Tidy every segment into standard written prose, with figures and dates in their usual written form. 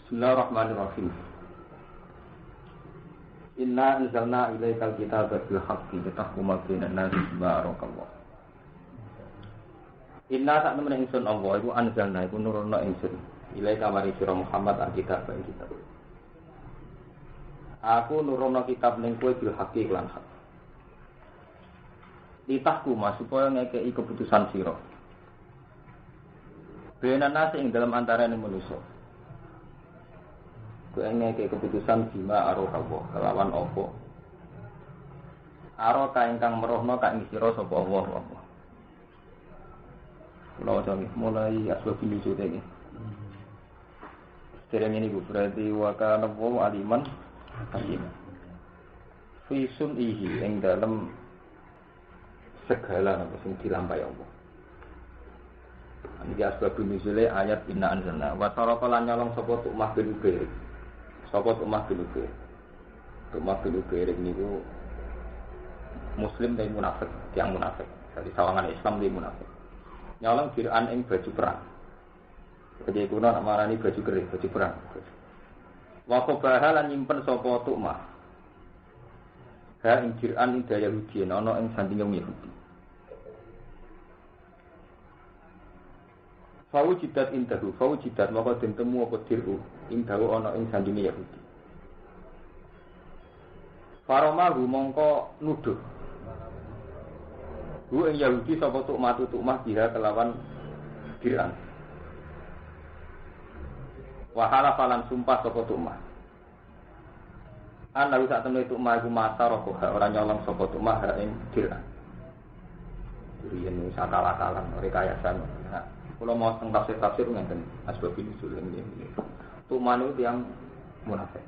Bismillahirrahmanirrahim. Inna anzalna ilaikal kitaba bil haqqi litahkuma bainan nasi bima arakallah. Inna sak temen ingsun Allah iku anzalna iku nurunna ingsun ilaika mari sira Muhammad alkitab ing kitab. Aku nurunna kitab ning kowe bil haqqi lan hak. Litahkuma supaya ngekeki keputusan sira. Bainan nasi ing dalam antarané manusa. Kowe ngeke keputusan bima arakallah kelawan apa araka ingkang merohna ka ing sira sapa Allah. Kula jange mulai asbab nuzul iki. Dereng ini berarti wa kana wa aliman hakim. Fi sun'ihi ing dalem segala apa sing dilampahi Allah. Iki asbab nuzul ayat inna anzalna wa taraka lan nyolong sapa tukmah bin Ubair. Sapa Umar bin Ubair? Umar bin Ubair niku muslim dan munafik, yang munafik. Dari sawangan Islam dia munafik. Nyolong jiran ing baju perang. Jadi kuno nak marani baju kering, baju perang. Wa qabaha lan nyimpen sapa Umar. Ha ing jiran ing daya Yahudi ana ing sandinge Yahudi. Fawujidat indahu, fawujidat maka den temu apa diru indahu ana ing sandinge Yahudi. Faromahu mongko nuduh. Hu ing Yahudi sapa tukmah biha kelawan diran. Wa halafalan sumpah sapa tukmah. Ana sak temne tukmah iku mata rokoh ora nyolong sapa tukmah ing diran. Durian sakala-kalan rekayasan. Kalau mau tafsir ngeten asbab nuzul ini. Tuman itu yang munafik.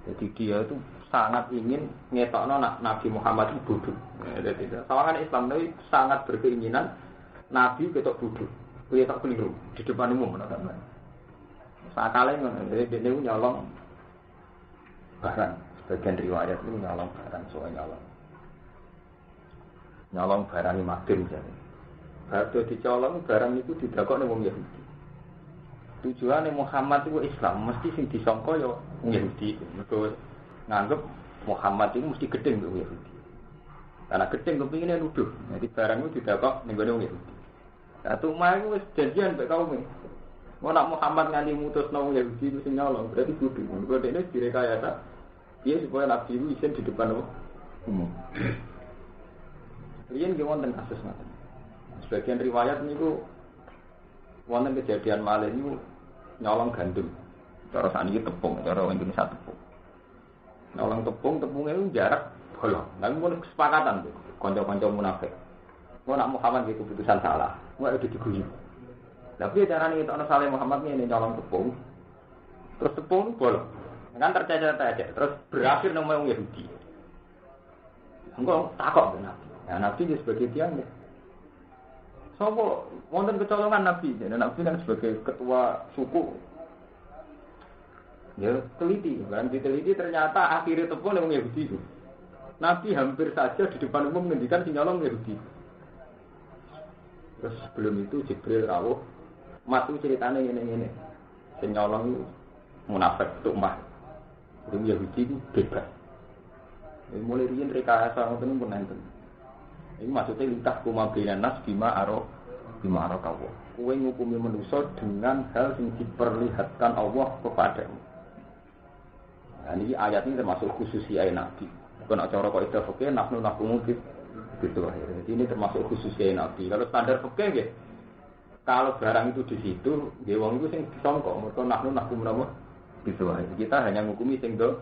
Jadi dia itu sangat ingin ngetokno Nabi Muhammad itu bodoh. Jadi sawangan Islam itu sangat berkeinginan Nabi ketok bodoh. Kuwi tak keliru di depan umum menakan. Sakale ngono, jadi dia nyolong barang. Sebagian riwayat itu nyolong barang, soalnya nyolong barang Madin jadi. Kalau dicolong barang itu didakok ning wong Yahudi. Tujuane Muhammad itu Islam, mesti sing disangka ya wong Yahudi. Mergo nganggep Muhammad itu mesti gedeng wong Yahudi. Karena gedeng kepingine nuduh. Jadi barang itu didakok ning wong Yahudi. Satu mah iku wis janjian mek kaume. Mau nak Muhammad nganti mutusno wong Yahudi itu sing nyolong, berarti kudu. Mergo dene direkayasa dia supaya Nabi itu isin di depan umum. Riyen ge wonten kasus ngoten. Sebagian riwayat niku wonten kejadian malih niku nyolong gandum. Cara saniki tepung, cara Indonesia tepung. Nyolong tepungnya itu jarak bolong. Lalu mun kesepakatan tuh kanca-kanca munafik. Mau nak Muhammad iki keputusan salah, mau itu diguyu. Tapi carane itu ana saleh Muhammad ini nyolong tepung. Terus tepung bolong. Kan tercecer-cecer, terus berakhir nang wong Yahudi. Engko takok Nabi. Ya Nabi sebagai tiang ya. Sopo wonten kecolongan Nabi, dan Nabi kan sebagai ketua suku, ya teliti, kan diteliti ternyata akhirnya tepung yang Yahudi itu. Nabi hampir saja di depan umum menghentikan si nyolong Yahudi. Terus sebelum itu Jibril rawuh, matu ceritanya ini, si nyolong munafik tukmah, jadi Yahudi itu bebas. Mulai riyen rekayasa ngoten pun nenten. Ini maksudnya litah kumabilan nas bima aro kawo. Kowe ngukumi manusia dengan hal yang diperlihatkan Allah kepadamu. Nah, ini ayat ini termasuk khususi ayat Nabi. Bukan acara kok itu fikih nafnu mungkin gitu. Jadi ini termasuk khususi ayat Nabi. Kalau standar fikih ya, kalau barang itu di situ, dia wong itu sing disangka. Mergo nafnu gitu. Kita hanya ngukumi sing do.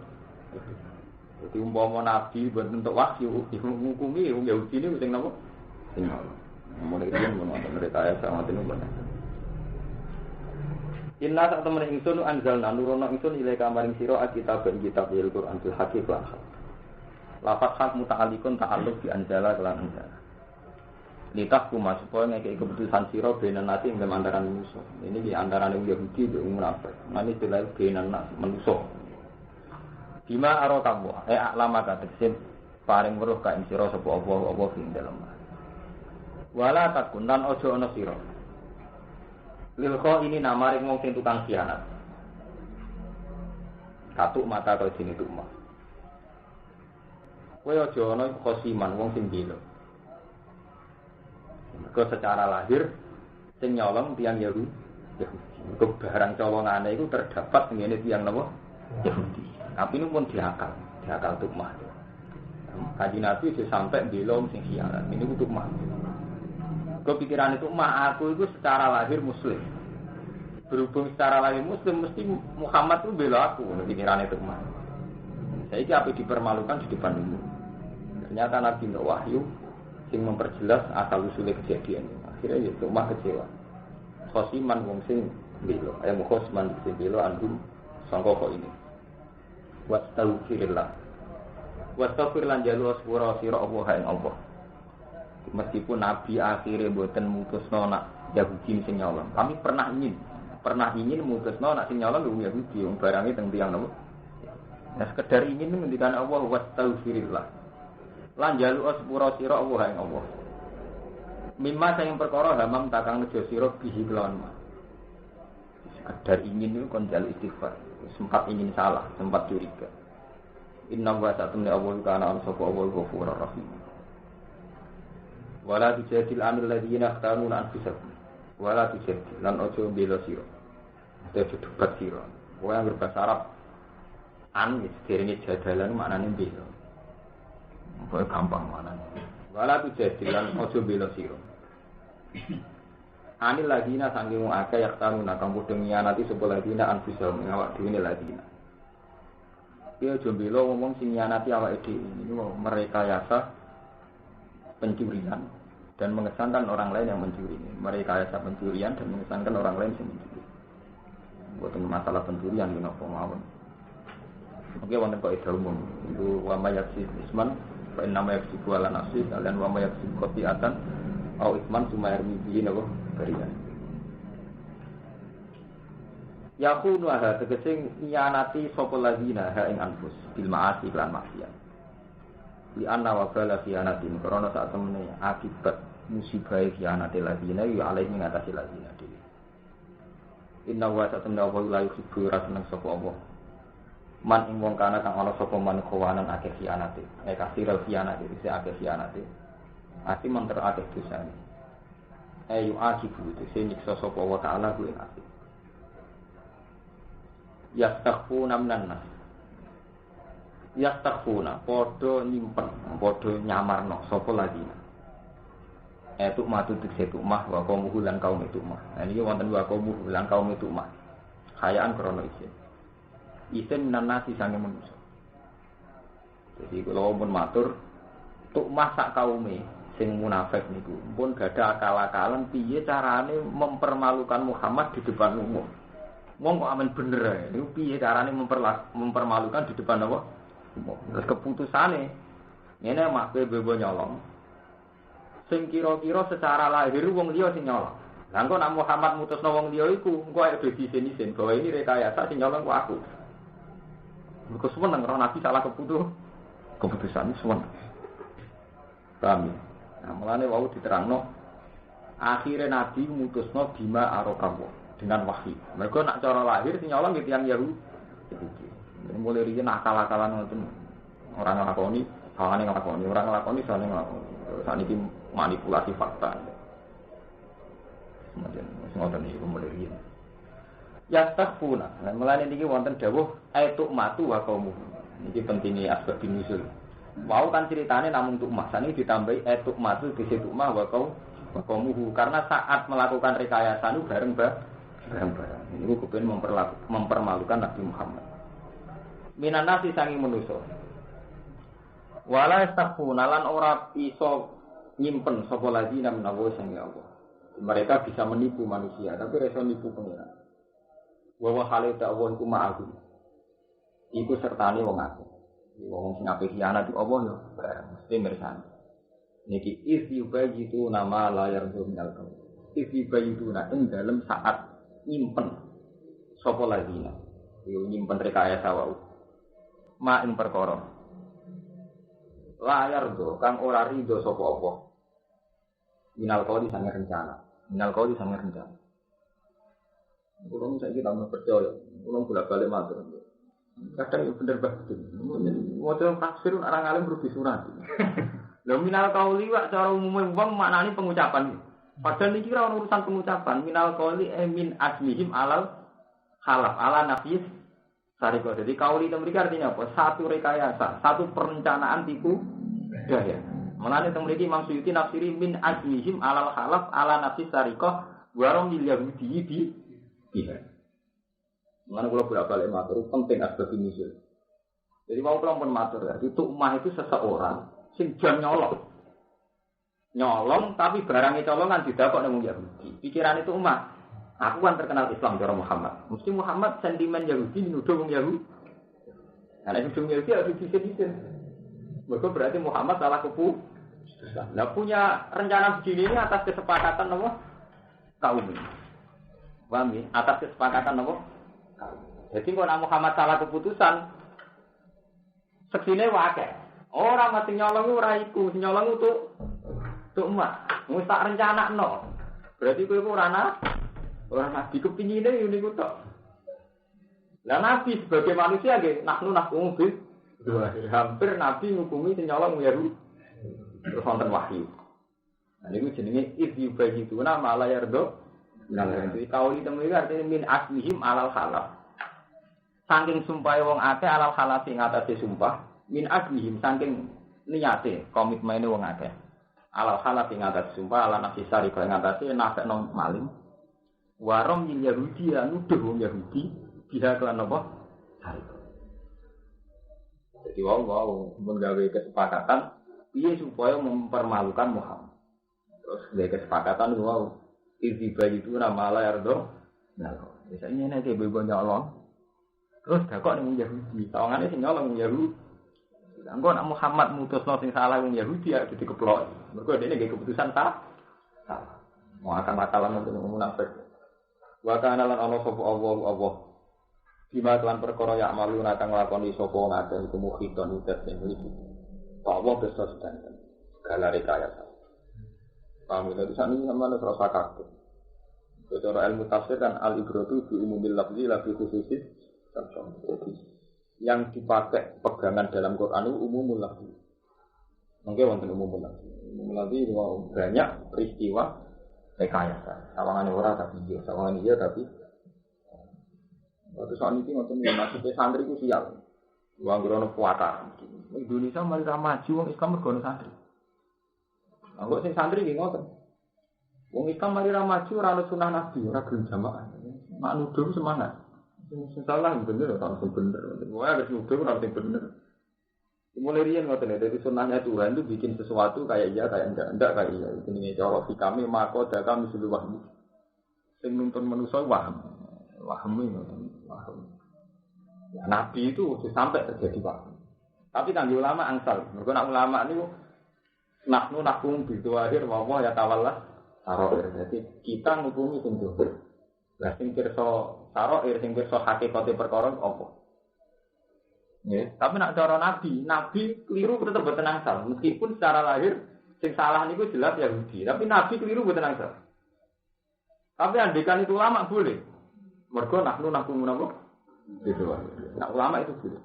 Jadi umpama Nabi bentuk wahyu, ngukumi wong Yahudi ini sing napa? Sing mulai riyen mereka ya sama tenu bener. Inna sak temen ingsun anzalna nurono ingsun ilaika maring sira kitab Al-Qur'an fil haqiqah. Lafaz hak muta'alliqun ta'alluq bi anzala kelan anzala. Litahku supaya ngekeki keputusan sira benan nasi ing antarané manusa. Ini di antarané Yahudi lan munafik. Mane dilai benan manusa. Bima arakallah alama kateksin paring weruh ka ing sira sapa apa ing dalem. Wala takun lan aja ana sira. Lilqa ini namaring wong sing tukang khianat. Katuk mata kaya dene tukmah. Kowe aja ana khosiman wong sing bela. Mergo secara lahir sing nyolong tiyang Yahudi. Mergo barang colongane iku terdapat ngene tiyang napa? Yahudi. Tapi ini pun diakal tukmah. Kanjeng Nabi wis sampai bela sing khianat. Ini tukmah. Kepikiran itu aku itu secara lahir muslim. Berhubung secara lahir muslim mesti Muhammad itu bela aku. Pikiran itu saya ini apa dipermalukan di depan umum. Ternyata Nabi nggak wahyu sing memperjelas asal usul kejadian. Akhirnya ya cuma kecewa. Khosiman wong sing bela. Ayam khosman sing bela andum sangka kok ini. Wastaghfirillah. Wastaghfir lan jalu asbura sira Allah ing Allah. Meskipun Nabi akhirnya mboten mutusno nak Yahudi sing nyolong. Kami pernah ingin mutusno nak sing nyolong wong Yahudi wong barange teng tiyang napa. Nah sekedar ingin ngendikan Allah wastaghfirillah. Lan jalu asbura sira Allah ing Allah. Mimma sing perkara hamam takang nejo sira bihi kelawan. Sekedar ingin itu kon jalu istighfar. Sempat ingin salah, sempat curiga. Inna wa ta'ala Allah kana an sapa Allah ghafurur rahim. Wala tujadil anil ladzina ikhtanuna anfusahum. Wala tujadil lan ojo bela sira. Ojo debat sira. Kowe anggere bahasa Arab an derenge jadalan maknane bela. Kowe gampang maknane. Wala tujadil lan ojo bela sira. Anil ladzina sanging akeh ikhtanuna kang padha nyianati sapa ladzina anfusahum awak dhewe ladzina. Dia jombelo ngomong sing nyianati awake dhewe ini mereka yasa pencurian dan mengesankan orang lain yang mencuri. Mereka yasa pencurian dan mengesankan orang lain yang mencuri. Bukan masalah pencurian ini apa mawon. Oke, wonten kok ida umum. Itu wa mayaksi isman, fa inna mayaksi ala nafsi, dan wa mayaksi khotiatan au isman sumayar bihi napa barian. Yakunu aha tegese nyanati sapa lazina ha ing anfus bil ma'asi lan maksiat. Li anna wa bala khianatin karena saat temene akibat musibah khianate lazina ya alaihi ngatasi lazina dhewe. Inna wa satamna wa la yuhibbu rasulun sapa Allah. Man ing wong kana kang ana sapa man khawanan akeh khianate. Kasirul khianate dise akeh khianate. Ati monter akeh dosane. Ayu akibu dise nyiksa sapa wa ta'ala kuwi ati. Yastaghfuna minan nas. Yastaghfuna padha nyimpen, padha nyamarno sapa lagi. Etuk matu diksetuk mah wa kaum lan kaum itu mah. Nah niki wonten wa kaum lan kaum itu mah. Khayaan krana isin. Isin minan nasi sange manusa. Jadi kula pun matur tuk mah sak kaume sing munafik niku pun gadah akal-akalan piye carane mempermalukan Muhammad di depan umum. Wong kok amen bener ae. Niku piye carane mempermalukan di depan apa? Terus keputusane ngene mak kowe bebo nyolong. Sing kira-kira secara lahir wong liya sing nyolong. Lah engko nek Muhammad mutusno wong liya iku engko ae dadi isin bahwa ini rekayasa sing nyolong ku aku. Mergo seneng ora nabi salah keputusan seneng. Paham. Nah, mulane wau diterangno akhire nabi mutusno bima arokawo. Dengan wahyu. Mereka nak cara lahir sing nyolong gitu yang Yahudi. Mulai riyen akal-akalan ngoten. Orang nglakoni, sawangane nglakoni, orang nglakoni sawangane nglakoni. Saniki manipulasi fakta. Kemudian ngoten iki mulai riyen. Ya takfuna. Nah, mulane niki wonten dawuh aitu matu wa kaum. Niki pentinge asbab binusul. Mau kan ceritane namung tukmah. Saniki ditambahi aitu matu dise tukmah wa kaumuhu karena saat melakukan rekayasa itu bareng-bareng. Ini kepen mempermalukan Nabi Muhammad. Minan nasi sangi manusa. Wala yastaghfuna lan ora iso nyimpen sapa lagi nang nawa sangi Allah. Mereka bisa menipu manusia, tapi iso nipu pengiran. Wa wa halita Allah iku ma'ahu. Iku sertane wong akeh. Wong sing apik khianat Allah yo bareng mesti mirsani. Niki isi bayi itu nama layar minal kaum. Isi bayi itu ing dalem saat nyimpen sapa lazina yo nyimpen rekayasa wae ma ing perkara layar do kang ora rido sapa apa minal kauli sange rencana kulo saiki tambah percaya kulo bolak-balik matur Kadang ya bener banget. Mau tafsir orang alim perlu disurati. Lho minal qauli wa cara umumnya wong maknane pengucapan. Padahal niki ora urusan pengucapan. Minal qauli min asmihim alal halaf ala nafis sariko. Jadi qauli itu mereka artinya apa? Satu rekayasa, satu perencanaan tipu daya. Mulane teng mriki Imam Suyuti nafsiri min asmihim alal halaf ala nafis sariko warong yahudi di iya. Mulane kula bolak-balik matur penting asbab nusul. Jadi mau kula pun matur ya, itu umah itu seseorang sing jan nyolong. Nyolong tapi barangnya colongan didakok nang Yahudi. Pikiran itu umah. Aku kan terkenal Islam cara Muhammad. Mesti Muhammad sentimen Yahudi nuduh wong Yahudi. Ana nuduh Yahudi harus disidin. Mergo berarti Muhammad salah kepu. Nah punya rencana begini ini atas kesepakatan apa? Kaum ini. Paham ya? Atas kesepakatan apa? Jadi kalau Muhammad salah keputusan, seksine wae. Orang mati nyolong ora iku, nyolong itu emak. Wis tak rencanakno. Berarti kowe ora nabi kepingine niku tok. Lah nabi sebagai manusia nggih nahnu nahkum bil hampir nabi ngukumi sing nyolong Yahudi. Terus wonten wahyu. Nah niku jenenge idyu bayitu nama la yardo. Nah itu kauli temu iki artine min asmihim alal halal. Saking sumpah wong akeh alal halal sing atase sumpah, min asmihim saking niyate komitmene wong akeh. Alal halal sing atase sumpah ala nafsi sari kaya ngatasi nafekno maling. Warom yin Yahudi nuduh wong Yahudi dia kelan apa? Sari. Jadi wong menggawe kesepakatan piye supaya mempermalukan Muhammad. Terus gawe kesepakatan izibah itu nama la yardo. Nah, biasanya nek bebo nyolong. Terus dakok ning Yahudi. Sawangane sing nyolong Yahudi. Engko nek Muhammad mutusno sing salah wong Yahudi ya dadi keplok. Mergo dene nggih keputusan salah. Mau akan matalan untuk munafik. Wa kana lan ana sapa Allah. Bima lan perkara ya malu kang nglakoni sapa ngakeh iku mukhidon udat sing iki. Allah besar sedanten. Segala rekayasa. Paham itu sana sama ada rasa kaget. Secara ilmu tafsir kan al-ibratu bi umumil lafzi la bi khususis yang dipakai pegangan dalam Quran itu umumul lafzi. Mungkin wonten umumul lafzi. Umumul lafzi banyak peristiwa rekayasa. Sawangan ora tapi iya, sawangan iya tapi waktu saat ini wonten maksudnya santri ku sial. Wong grono puasa. Indonesia mari ra maju wong Islam mergo santri. Anggo sing santri nggih ngoten. Wong Islam mari ra maju ora ana sunah Nabi, ora gelem jamaah. Mak nuduh semangat. Sing salah bener ora sing bener. Wae harus nuduh ora sing bener. Mulai riyen ngoten ya, dari sunahnya Tuhan itu bikin sesuatu kayak iya kayak enggak kayak iya. Jenenge cara kami mako dakam sulu wahmi. Sing nuntun manusa wahmi ngoten. Ya, Nabi itu sampai terjadi wahmi. Tapi kan ulama angsal. Mergo nak ulama niku nahnu nakum bidu akhir wa ya tawalla saroir. Jadi kita ngukumi sing dohir. Lah sing pirsa saroir sing pirsa hakikate perkara apa? Nggih, tapi nak cara nabi keliru tetep boten angsal. Meskipun secara lahir sing salah niku jelas Yahudi, tapi nabi keliru boten angsal. Tapi andekan itu ulama boleh. Mergo nahnu nakum napa? Bidu akhir. Nah ulama itu boleh.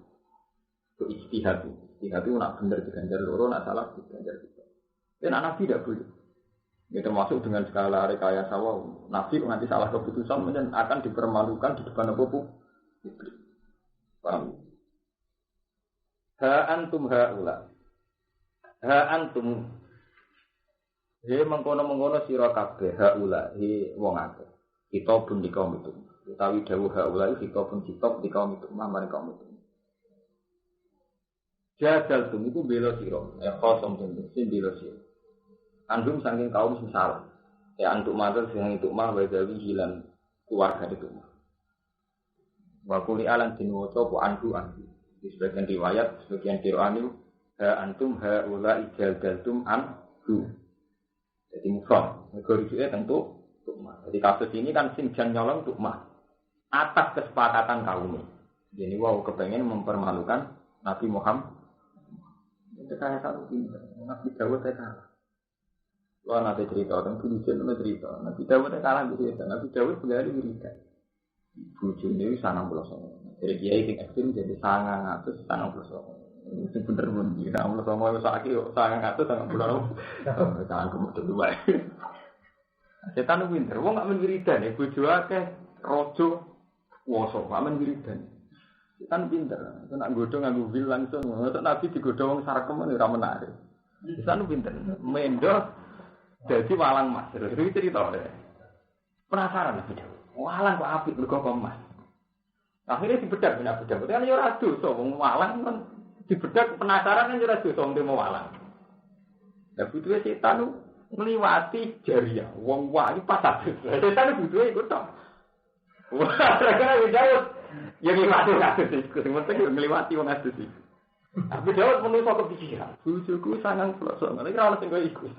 Itu ijtihad. Ijtihad itu nak bener diganjar loro, nak salah diganjar tiga. Dan Nabi tidak boleh. Ini termasuk dengan skala rekayasa Nabi nanti salah keputusan dan akan dipermalukan di depan publik. Paham? Ha antum haula. Ha antum. He mengkono-mengkono sira kabeh haula he wong akeh. Kita pun di kaum itu. Utawi dawuh haula kita pun kitab di kaum itu, mamane kaum itu. Jadal tum itu bela sira. Kosong sing bela sira. Andum saking kaum sing salah. Ya antuk matur sing itu mah wadawi hilang keluarga itu. Wa quli alan dinwaca apa andu. Di sebagian riwayat, sebagian qira'an itu antum haula ijadaltum andu. Jadi mufrad. Rujuke tentu tukmah. Jadi kasus ini kan sing jan nyolong tukmah. Atas kesepakatan kaum. Jadi kepengen mempermalukan Nabi Muhammad. Itu kayak satu pinter. Nabi Dawud kalah. Wah nanti cerita tentang tulisan nanti cerita. Nabi Dawud kalah cerita. Nabi Dawud begali wiridan. Bujune wis 60 tahun. Dari kiai sing ekstrim jadi 999. Itu bener pun kira Allah sama wis saiki yo 999. Jangan kemudian wae. Setan pinter, wong gak men wiridan ya bojo akeh raja kuwasa, gak men wiridan. Setan pinter, nek nggodho nganggo wil langsung, nek nabi digodho wong sarkem ora menarik. Setan pinter, mendo dadi walang mas. Terus cerita deh. Penasaran iki. Walang kok apik mergo kok mas. Akhirnya dibedak benak bedak. Kan yo ora dosa wong walang kan dibedak penasaran kan yo ora dosa wong demo walang. Lah butuhe setan ngliwati jariah wong wae pas adus. Setan butuhe iku tok. Wah, kira Daud yang ngliwati adus iku sing penting yo ngliwati wong adus iku. Tapi Daud menungso kepikiran, bojoku sangang plosok, nek ora ono sing koyo iku.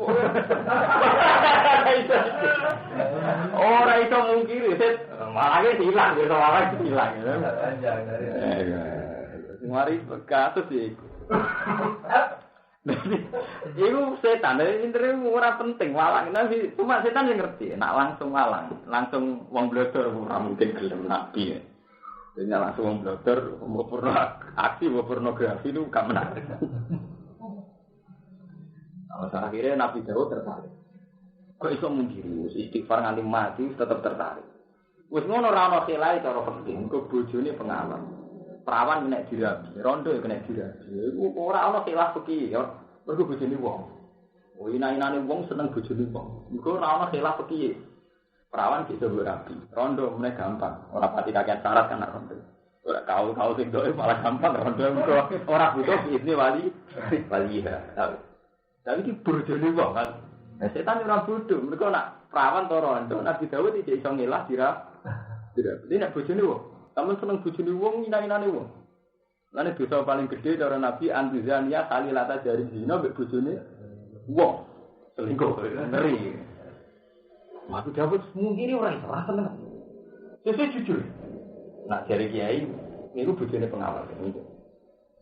Ora iso mungkiri, malah hilang, malah hilang. Mari kasus iku. Iku setan, intre ora penting walang, tapi cuma setan yang ngerti, nak langsung walang, langsung wong blodor ora mungkin gelem nabi. Jadi langsung wong blodor, mau purna aksi, mau pornografi itu gak menarik. Nah, akhirnya Nabi Daud tertarik. Kok iso mungkiri, istighfar nganti mati tetap tertarik. Wis ngono ora ono selai cara penting, kok bojone pengalaman. Perawan kena dirabi, rondo kena dirabi. Iku ora ono selah peki ya. Mergo bojone wong. Oh ina-inane wong seneng bojone wong. Iku ora ono selah peki. Perawan bisa berabi. Rondo meneh gampang. Ora pati kakean syarat kan rondo. Ora kau sing doe malah gampang rondo mergo ora butuh izin wali ya. Tapi iki bojone wong kan. Nah, setan ora bodoh. Mergo nak perawan to rondo Nabi Daud iki iso ngelah dirabi. Nek bojone wong Kamu seneng bojone wong ina-inane wong. Lane dosa paling gede cara Nabi antizania salilata dari zina mbek bojone wong. Selingkuh ngeri. Mati Daud mungkin ora iso seneng. Sesuk jujur. Nah dari kiai niku bojone pengawal.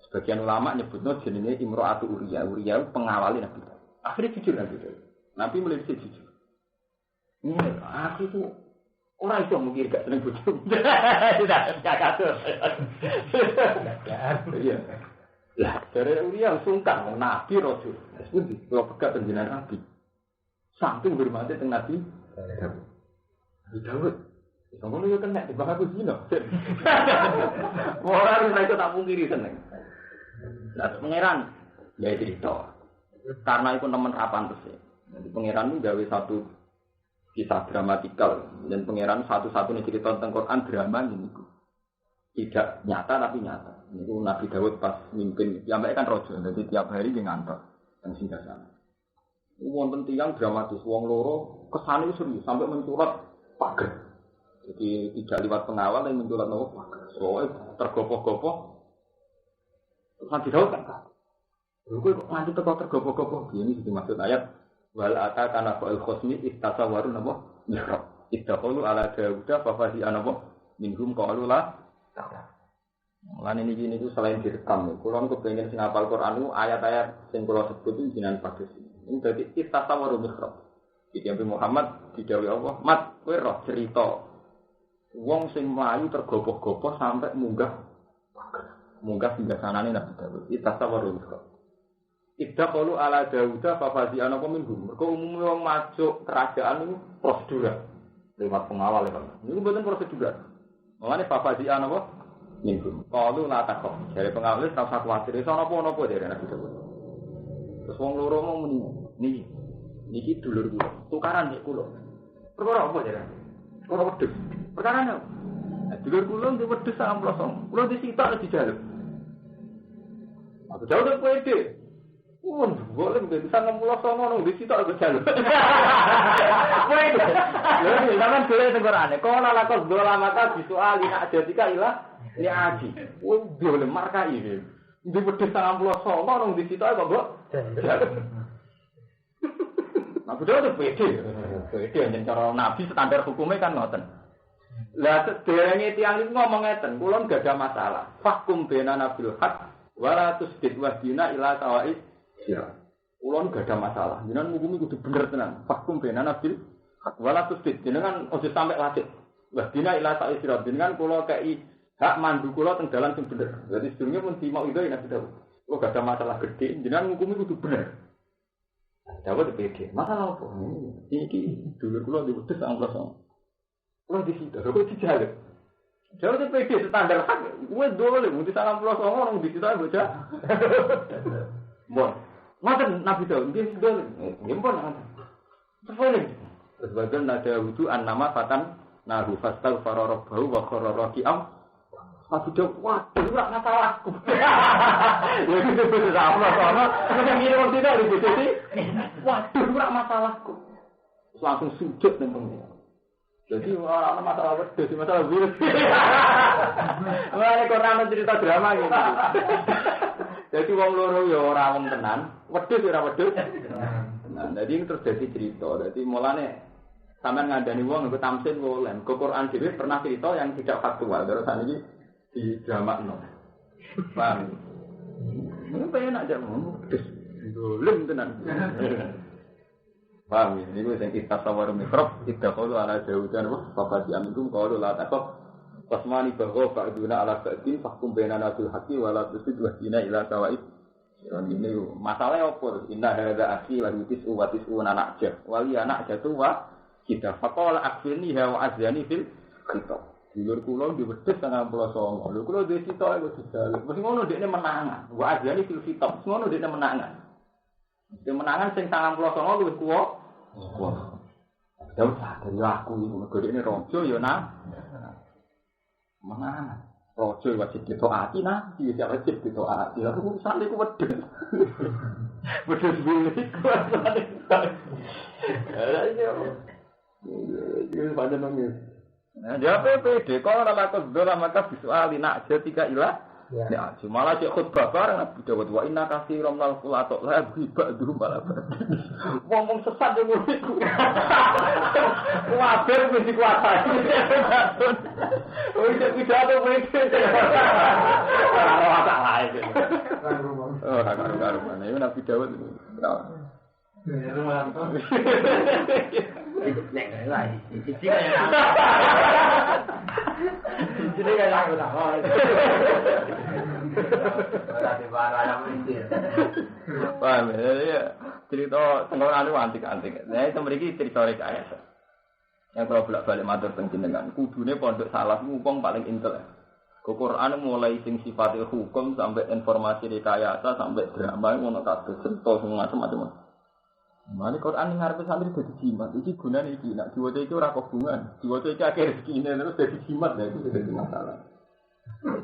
Sebagian ulama nyebutno jenenge Imro'atu Uriya. Uriya pengawali Nabi. Akhirnya jujur Nabi. Nabi mulai jujur. Aku itu ora iso mungkin gak seneng bojo. Tidak, gak katur. Iya. Lah, dari Uriah sungkan Nabi Rasul. Sepundi kalau pegat penjenengan Nabi. Saking hormate teng Nabi Daud. Ngono yo kena dibahas aku zina. Ora iso tak pungkiri seneng. Lah pangeran ya itu. Karena itu teman rapan terus. Jadi pangeran itu gawe satu kisah dramatikal dan pangeran satu-satunya cerita tentang Quran drama ini tidak nyata tapi nyata. Itu Nabi Daud pas mimpin, ya mereka kan rojo, jadi tiap hari dia ngantor dan singgah sana. Wonten tiyang dramatis, wong loro kesane serius sampai mencurat pagar. Jadi tidak lewat pengawal yang mencurat nopo pagar. Soalnya tergopoh-gopoh. Nabi Daud kan. Lho kok nganti tergopoh-gopoh. Ini dimaksud ayat wal ata kana fa'il khosmi istasawaru napa mihrab ittaqulu ala dauda fa fazi anapa minhum qalu la lan ini niku selain direkam kula kepengin sing hafal Quran niku ayat-ayat sing kula sebut iki jenengan padhes ini dadi istasawaru mihrab iki Nabi Muhammad didhawuhi Allah mat kowe roh cerita wong sing mlayu tergopoh-gopoh sampai munggah singgasanane Nabi Daud istasawaru mihrab Ida kalau ala Dauda fafazian apa minhum. Mereka umumnya orang masuk kerajaan itu prosedural lewat pengawal ya. Ini bukan prosedural. Makanya fafazian apa minhum. Kalau lata kok dari pengawal itu tak khawatir. Itu apa dari Nabi Daud. Terus orang loro mau nih niki dulur gue. Tukaran nih kulo. Perkara apa dari? Perkara wedhus. Perkara apa? Dulur kulo di wedhus sama pelosong. Kulo disita di jalan. Aku jauh dari PD. Boleh bisa ngemulok sama orang di situ aku jalan. Boleh. Lalu zaman boleh tegurane. Kau nalakos dola mata visual nak jadika ilah ini aji. Boleh marka ini. Di pedes 90 sama orang di situ aku kok jalan. Aku jauh tuh pede yang cara nabi standar hukumnya kan ngoten. Lah sederenge tiyang iki ngomong ngeten, kula enggak ada masalah. Fakum bena nabil haq wala tusdid wahdina ila tawaid. Ya, ulon gak ada masalah. Jenengan ngukumi kudu bener tenan. Fakum bena nabil hak wala tusdid. Jenengan ojo sampai lacet. Wahdina ila ta'irat. Jenengan kula kei hak mandu kula teng dalan sing bener. Berarti sedurunge pun dimau itu ya Nabi Dawud. Oh gak ada masalah gede, jenengan ngukumi kudu bener. Dawud pede. Masalah apa? Iki dulur kula diwedhes 19. Kula disita, kok dijaluk. Dawud pede standar hak. Kuwi dole mung 19 orang disita bocah. Mon. Ngoten Nabi Dawud nggih dole. Nggih pun ngoten. Terus bagian nada wudu an nama fatan nahu fastal farorobahu wa khororokiam. Nabi Dawud, wah, itu gak masalahku. Ya itu betul sama. Kemudian ini waktu itu ada jadi, waduh, itu gak masalahku. Langsung sujud nempelnya. Jadi orang masalah wedus, masalah virus. Ini Quran cerita drama gitu. Jadi wong loro ya ora wong tenan, wedhus ora wedhus. Nah, jadi ini terjadi cerita. Jadi mulane sampean ngandani wong nggo tamsin woleh. Ke Quran dhewe pernah cerita yang tidak faktual. Terus saniki di drama no. Paham? Ini pengen aja ngomong wedhus. Dolim tenan. Paham ini gue yang kita sawar mikrop tidak kalau ala jauh dan wah papa diambil kalau lah takut pasmani bahwa pak duna ala ba'din fakum bainana bil haqqi wala tusid wahdina ila sawaid. Ini masalahnya apa? Inna hadza akhi la yutis wa tisuna nakja wali anak jatuh wa kita faqala akfirni wa azani fil khitab. Dulur kula diwedhes 99. Lho kula dhewe sitok iku dijaluk. Mesti ngono dekne menangan. Wa azani fil khitab. Ngono dekne menangan. Dekne menangan sing 99 luwih kuwa. Wah. Jauh dari aku iki mergo dekne raja ya nah. Menangan. Raja wajib ditaati nah, iki wajib ditaati. Lah urusan iku wedhus. Wedhus bilik. Ini panjang nangis. Nah, jawab PD. Kalau nama kebetulan maka visual nak aja tiga ilah. Ya, malah cek khutbah bareng Nabi Dawud wa inna katsiran minal khulata la ba'du malah. Ngomong sesat yo ngono iku. Wabar mesti kuasai. Oh, iki pidato PD. Ora salah iki. Oh, karo-karo. Ini Nabi Dawud. Ya, rumah. Nek lagi. Iki jadi kayak aku tak mau. Berarti barang yang penting. Paham ya? Cerita tengkorak itu antik-antik. Nah itu memiliki cerita rekayasa. Yang kalau bolak-balik matur penjenengan, kudune pondok salaf ngupong paling intel. Quran mulai sing sifatnya hukum sampai informasi rekayasa sampai drama ngono kabeh sentuh macam-macam. Mane Quran ning ngarepe santri dadi jimat. Iki gunane iki nek diwaca iki ora kebungan. Diwaca iki akeh rezekine terus dadi jimat lha itu dadi masalah.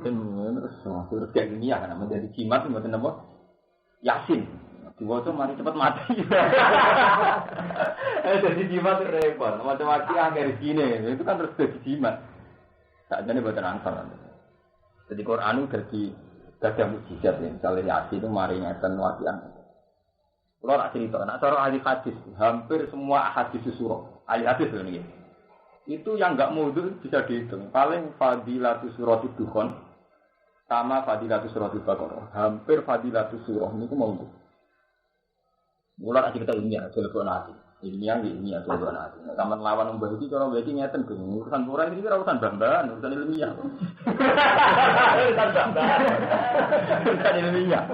Terus kayak gini ya kan menjadi jimat mboten napa? Yasin. Diwaca mari cepet mati. Dadi jimat repot. Macam-macam akeh rezekine. Itu kan terus dadi jimat. Sakjane mboten ansar. Jadi Quran udah gagah mukjizat ya. Misalnya Yasin itu mari ngeten waqian. Kalau nak cerita, nak cara ahli hadis, hampir semua hadis surah, ahli hadis ini, itu yang enggak mudhu bisa dihitung. Paling fadilatus surah Dukhan sama fadilatus surah Baqarah, hampir fadilatus surah ini mau mudhu. Mulai cerita ilmiah, telepon hati, ilmiah telepon hati. Taman lawan membahas itu orang bagi ngeten, urusan Quran ini urusan bambahan, urusan ilmiah. Urusan ilmiah.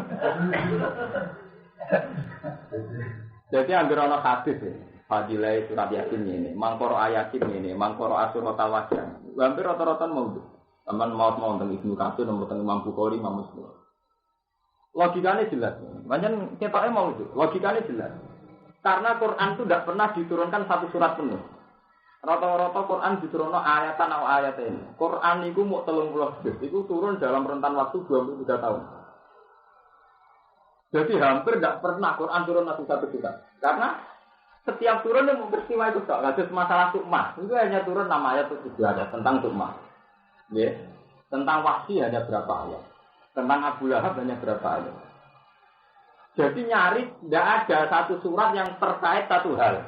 Jadi anggar ana hadis ya. Fadilah surat Yasin ini, mangkoro ayatin ini, mangkoro asurat al-wajah. Hampir rata-rata mau. Teman mau tentang Ibnu Katsir, nomor tentang Imam Bukhari, Imam Muslim. Logikanya jelas. Banyak ketoknya mau itu. Logikanya jelas. Karena Quran itu tidak pernah diturunkan satu surat penuh. Rata-rata Quran diturunkan ayatan atau ayat ini. Quran itu mau 30 juz. Itu turun dalam rentan waktu 23 tahun. Jadi hampir tidak pernah Quran turun satu surat. Karena setiap turun yang peristiwa itu tak ada masalah tukmah. Itu hanya turun 6 ayat itu ada tentang tukmah. Ya. Tentang Wahsy hanya berapa ayat. Tentang Abu Lahab hanya berapa ayat. Jadi nyari tidak ada satu surat yang terkait satu hal.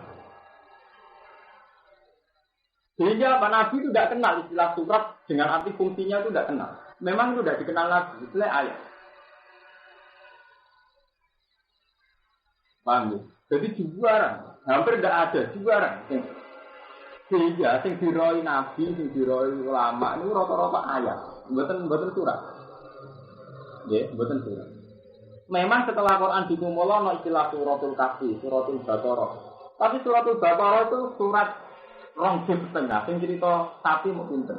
Sehingga Pak Nabi itu tidak kenal istilah surat dengan arti fungsinya itu tidak kenal. Memang itu tidak dikenal lagi istilah ayat. Paham ya? Jadi juara, hampir tidak ada juara. Sehingga sing diroi Nabi, sing diroi ulama itu rata-rata ayat. Mboten surat. Nggih, mboten surat. Memang setelah Quran dimulai ana istilah suratul kahfi, suratul baqarah. Tapi suratul baqarah itu surat rong juz setengah sing cerita sapi mau pinten.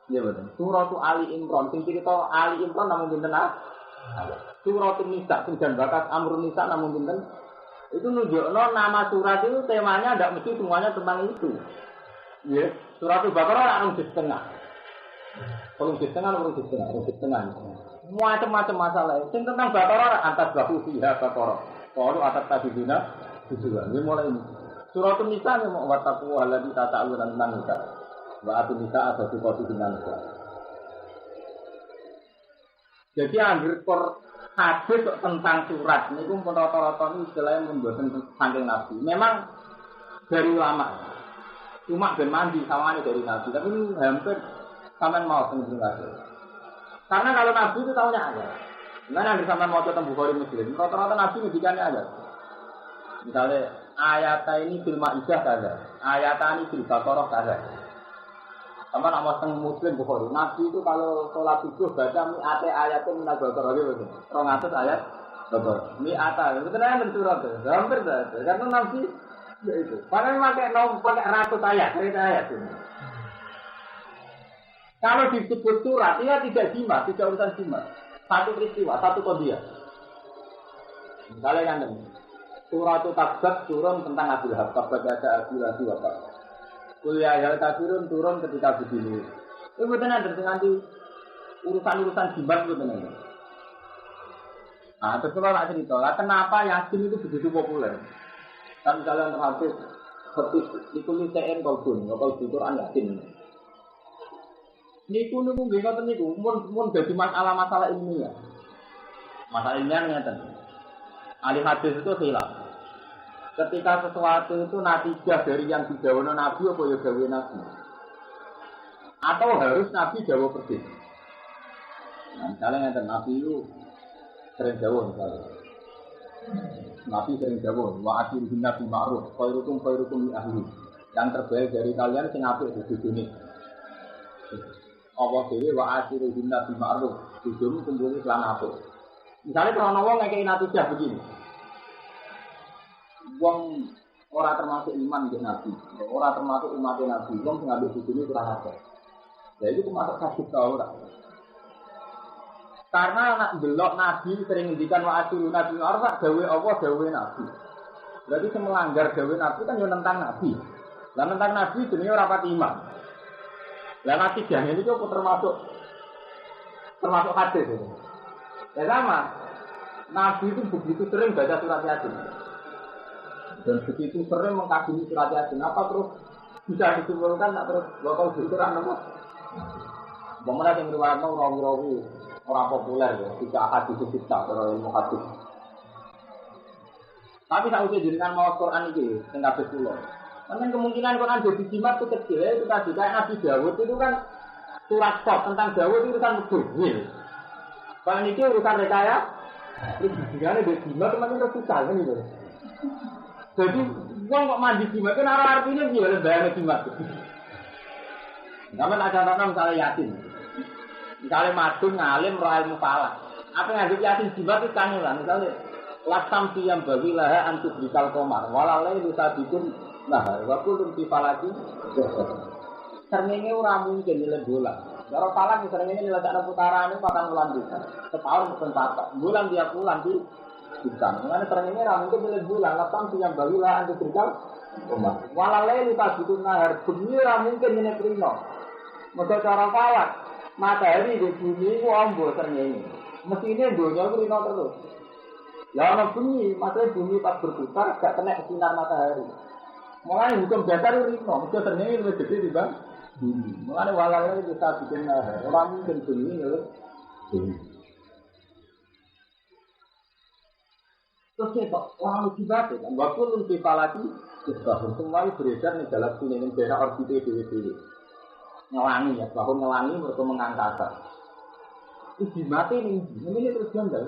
Nggih mboten. Suratul Ali Imran sing cerita Ali Imran namung pinten Suratul Nisa sing jan bakas Amrun Nisa namung pinten. Itu nunjukno nama surat itu temanya tidak mesti semuanya tentang itu. Nggih, suratul baqarah rong juz setengah. Rong juz setengah. Macam-macam masalah. Sing tentang Baqarah atas baku fiha Baqarah. Kalau atas tabidina tujuan. Ini mulai ini. Suratul Nisa ini mau wataku alladzi tata'aluna tentang nikah. Wa atun nisa ada sifatu tentang nikah. Jadi ambil hadis tentang surat ini pun rata-rata ini istilahnya membuatkan saking Nabi. Memang dari ulama. Cuma ben mandi sawangane dari Nabi. Tapi ini hampir sampean mau sendiri. Karena kalau Nabi itu tahunya aja. Mana yang bersama mau tentang Bukhari Muslim, rata-rata Nabi ngendikannya aja. Misalnya ayat ini fil Maidah kaza, ayat ini fil Baqarah kaza. Sama nama tentang Muslim Bukhari. Nabi itu kalau sholat subuh baca ayatnya minal Baqarah gitu. 200 ayat Baqarah. Mi'ata, itu kan mensurat. Hampir saja. Karena Nabi ya itu. Padahal pakai ratus ayat, ayat ini. Kalau disebut surat, dia tidak jimat, tidak urusan jimat. Satu peristiwa, satu kodiah. Misalnya kan ini, surat Tabat turun tentang Abu Lahab, Tabat ada Abu Lahab Bapak. Kuliah yang turun ketika begini. Itu benar nanti urusan-urusan jimat itu benar. Nah, terus kalau cerita, kenapa Yasin itu begitu populer? Kan misalnya terhadap seperti itu lisein kolbun, kalau di Quran Yasin. Niku nggih ngoten niku mun dadi masalah ilmiah. Masalah ilmiah ngeten. Ahli hadis itu khilaf. Ketika sesuatu itu natijah dari yang didhawuhna Nabi apa ya dawuh Nabi. Atau harus Nabi dawuh persis. Nah, misalnya ngeten Nabi itu sering dawuh misalnya. Nabi sering dawuh wa asyirun nabi ma'ruf khairukum li ahli. Yang terbaik dari kalian sing apik di dunia. Allah dewe wa asiru hinna bi ma'ruf tujumu kumpul lan apik. Misale krono wong ngekeki natijah begini. Wong ora termasuk iman ke Nabi, ora termasuk umat Nabi, wong sing ngambil bojone kurang ajar. Lah itu termasuk kasih tau ora. Karena anak delok Nabi sering ngendikan wa asiru nabi ma'ruf dawe Allah dawe Nabi. Berarti sing melanggar dawe Nabi kan yo nentang Nabi. Lah nentang Nabi jenenge ora pati iman. Lah nanti jangan itu termasuk hadis itu. Ya sama, Nabi itu begitu sering baca surat Yasin dan begitu sering mengkagumi surat Yasin. Apa terus bisa disimpulkan? Tak terus bakal disurat nama? Bagaimana yang riwayat rawi-rawi orang populer ya, tidak hadis kita kalau ilmu hadis. Tapi saya udah jadikan mau Quran ini, tengah betul. Karena kemungkinan Quran jadi jimat itu kecil ya, itu tadi kayak Nabi Dawud itu kan surat sop tentang Dawud itu urusan mubin. Kalau ini urusan rekaya, terus jadinya ada jimat teman itu susah kan itu. Jadi uang kok mandi jimat itu artinya gimana bayar jimat. Namun ada misalnya Yasin, misalnya madun ngalim roh ilmu falak. Apa yang ada Yasin jimat itu kangelan misalnya lasam siyam bagilah antuk dikal komar, walalai bisa bikin. Nah, waktu itu falaki, sernenge ora mungkin nilai bola. Kalau falak sernenge nilai tak putaran itu 4 bulan bisa. Setahun mungkin 4 bulan tiap bulan di bisa. Mengenai sernenge ora mungkin nilai bulan. Lapang siang bagilah antu berikal. Walalai lupa gitu nahar. Bumi ora mungkin nilai prino. Maka cara falak matahari di bumi itu ambo sernenge. Mestinya dunia itu prino terus. Ya orang bumi, matahari bumi pas berputar gak kena sinar matahari. Mulai hukum dasar itu rino, mesti ternyata lebih gede di bang. Mulai walau bisa bikin orang mungkin begini loh. Terus kita orang lebih baik kan, waktu lebih palagi, semua beredar nih dalam sini daerah orbit dewi ngelangi ya, bahwa ngelangi mereka mengangkasa. Itu mati ini terus janggal.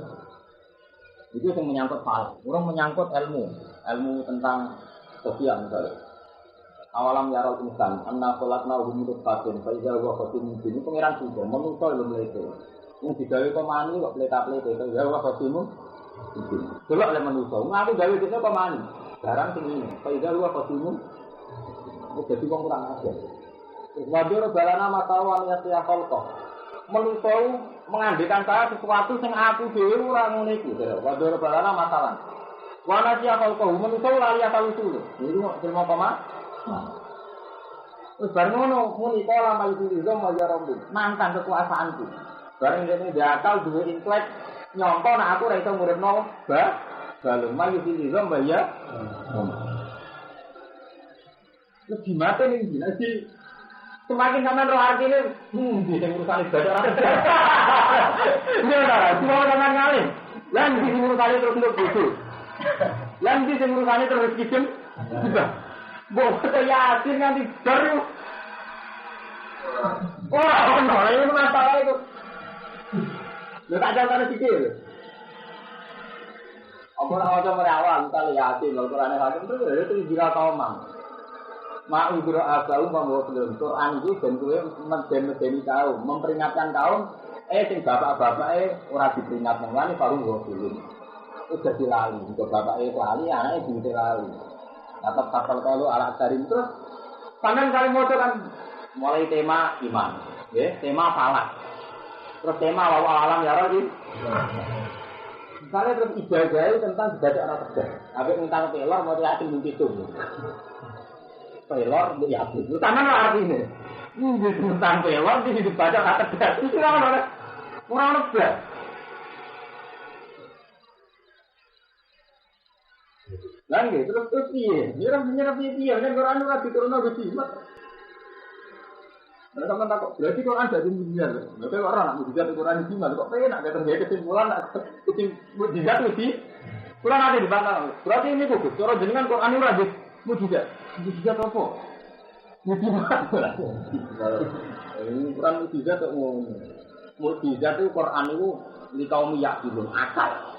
Itu yang menyangkut hal, orang menyangkut ilmu tentang sosial misalnya. Awalam yarul insan anna khalaqna hum min nutfatin fa idza huwa khatimun mubin. Pengiran juga menungso lho mlete. Wong digawe pemani kok pleta-plete fa idza huwa khatimun mubin. Delok le menungso. Ngaku gawe desa pemani. Barang sing ini. Fa idza huwa khatimun. Wis dadi wong kurang ajar. Wadur balana matawan ya tiya khalqa. Menungso mengandekan saya sesuatu sing aku dhewe ora ngono iku. Wadur balana matawan. Wana tiya khalqa menungso lali asal usul. Iki kok terima pemani. Wis bar ngono muni kala mayu izam ya rabbi mantan kekuasaanku bareng ngene diakal duwe intelek nyongko nek aku ora iso nguripno balung mayu izam ya lebih mate ning dinasti semakin sampean roh artine di sing urusan ibadah ora semua sampean ngali lan di urusan terus nduk bodo lan di urusan terus kijem Bos yakin nanti baru. Wah, ini masalah itu. Lu tak jauh dari sikil. Orang-orang merawat, kita yakin kalau Quran hakim itu juga tahu mang. Mau guru agama membawa belum Quran itu bentuknya mendeni kaum, memperingatkan kaum. Sing bapak-bapak orang diperingatkan lagi baru bawa belum. Udah dilali, juga bapak lali, anaknya juga dilali. Atau kapal kalau ala karim terus sampean kali motor kan mulai tema iman, ya, tema falak. Terus tema alam ya Rabbi. Misalnya terus ibadah tentang ibadah anak kerja. Habis tentang pelor mau yakin mungkin itu. Pelor dia yakin. Itu sama lah artinya. Tentang pelor di hidup baca anak kerja. Itu orang lebih. Lagi terus piye? Nyerap piye? Kan Quran ora diturunno ke jimat. Mereka kan takut, berarti Quran jadi mujizat. Mereka orang nak mujizat Quran jimat kok penak terjadi kesimpulan mujizat mesti Quran ada di mana? Berarti ini kok cara jenengan Quran ora di mujizat. Mujizat apa? Mujizat. Ini Quran mujizat kok ngono. Mujizat itu Quran itu di kaum yakin akal.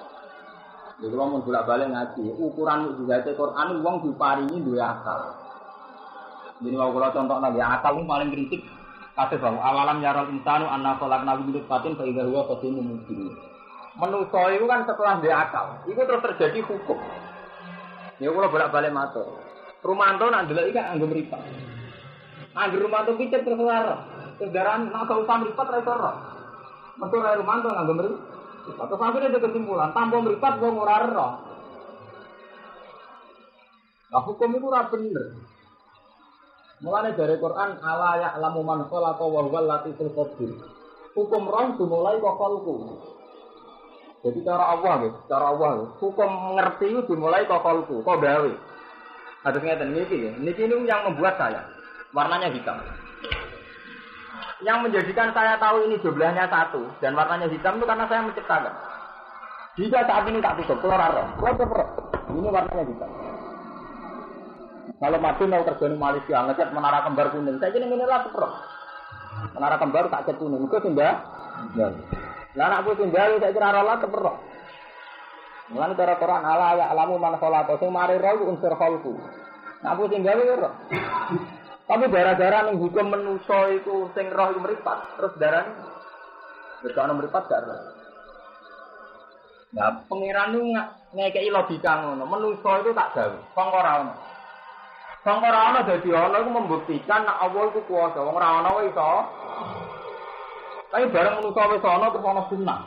Jadi kalau mau bolak-balik ngaji, ukuran mukjizat Quran wong diparingi duwe akal. Jadi kalau contoh nabi akal itu paling kritik. Kasih bang, awalam yarul insanu anna khalaqna min nutfatin fa idza huwa khatimun mubin. Manusa itu kan setelah dia akal, itu terus terjadi hukum. Ya kalau bolak-balik matur. Rumanto nak ndelok iki kan anggo mripat. Anggo rumanto picet terus lara. Terus daran nak usah mripat ra iso ora. Metu ra rumanto nganggo mripat. Atau sampai ada kesimpulan, tanpa meripat gua ngurar roh. Nah hukum itu ora bener. Mulane dari Quran ala ya'lamu man khalaqa wa huwal latiful khabir. Hukum roh dimulai kok kalku. Jadi cara Allah hukum mengerti itu dimulai kok kalku, kok gawe. Harus ngeten niki ya. Niki ini yang membuat saya warnanya hitam. Yang menjadikan saya tahu ini jumlahnya satu dan warnanya hitam itu karena saya menciptakan. Jika saat ini tak tutup, keluar ini warnanya hitam. Kalau mati mau kerja di Malaysia, ngecat menara kembar kuning, saya ini lah tutup. Menara kembar tak cat kuning, itu tinggal. Lah anakku tinggal, saya kira rola tutup. Mulane cara Quran ala ya alamu man khalaqa sing mari roh unsur khalqu. Nah aku tinggal itu. Tapi darah-darah yang hukum menuso itu sing roh itu meripat, terus darah ini meripat gak roh. Nah, pengiran itu ngekei logika ngono, menuso itu tak gawe, sangkara ono dadi ono itu membuktikan nek Allah itu kuasa, wong ora ono iso. Tapi bareng menuso wis ono terus ono sunnah.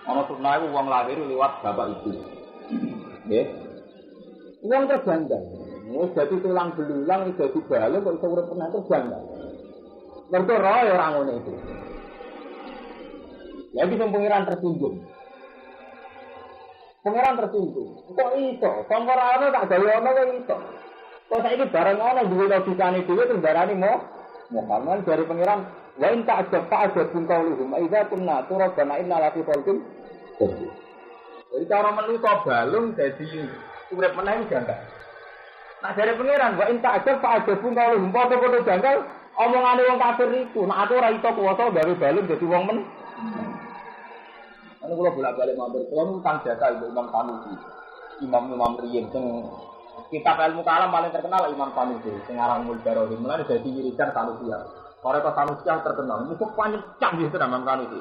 Ono sunnah iku wong lahir liwat bapak ibu. Nggih. Wong terjanggal. Wis dadi tulang belulang wis dadi balung kok iso urip tenan terjanggal. Mergo roh ya ora ngono itu. Lagi pengiran tersinggung. Pengiran tersinggung. Kok iso? Sangkara ana tak gawe ana kok iso. Kok saiki bareng ana duwe logikane dhewe terus darani Muhammad dari pengiran wa in ta'ajab qauluhum idza kunna turabana inna la fi khalqin. Jadi cara menuso balung dadi urip meneh janggal. Nah dari pengiran wa in ta'ajab qauluhum padha-padha janggal omongane wong kafir iku. Nek aku ora iso kuwasa gawe balung dadi wong men. Anu kula bolak-balik matur, kula nu kang jasa Imam Sanusi. Imam riyen sing Kitab ilmu kalam paling terkenal Imam Sanusi, sing aran Mulbarohi, mulane dadi wiridan Sanusi. Ora kok Sanusi yang terkenal, musuh paling canggih tenan Imam Sanusi.